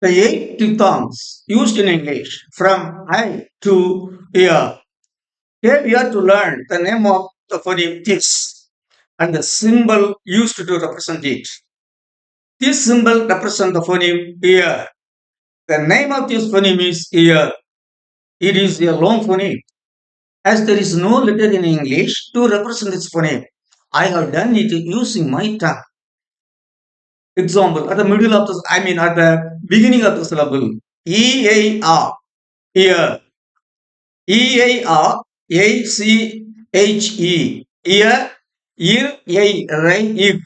The eight diphthongs used in English from I to ear. Here we are to learn the name of the phoneme this and the symbol used to represent it. This symbol represents the phoneme ear. The name of this phoneme is ear. It is a long phoneme. As there is no letter in English to represent this phoneme, I have done it using my tongue. Example, at the middle of the, at the beginning of the syllable, E A R, ear, E A R A C H E, ear, ear, a, rake,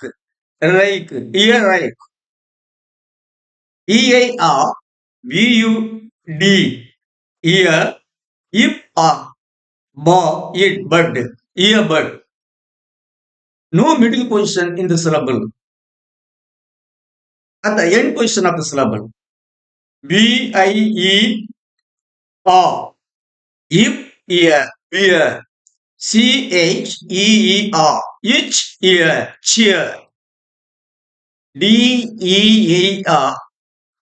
rake, ear, rake, E A R V U D, ear, if, ba, it, bud, earbud. No middle position in the syllable. At the end position of the syllable, B I E R, if, ear, ear. Cheer, each ear, cheer. Deer,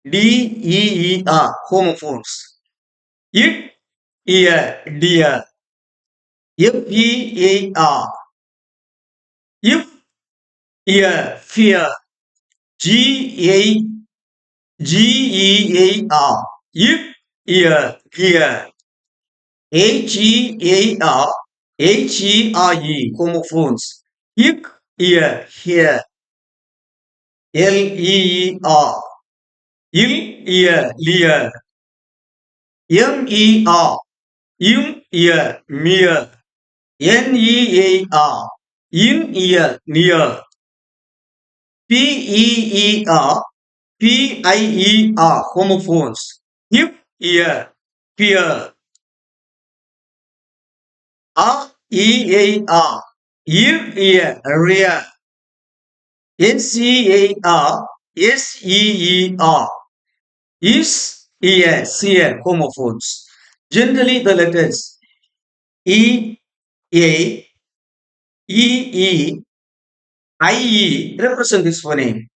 deer, homophones. It, ear, dear. Fear, if, ear, fear. G gear, if, ear, gear. Hear, homophones. Ik, ear, here. Leer, ear, lear. Mer, ear, mere. Near, ear, near. Peer, homophones. If, ear, peer. Ear, rear. Seer, seer, homophones. Generally, the letters E, A, E, E, I, E represent this phoneme.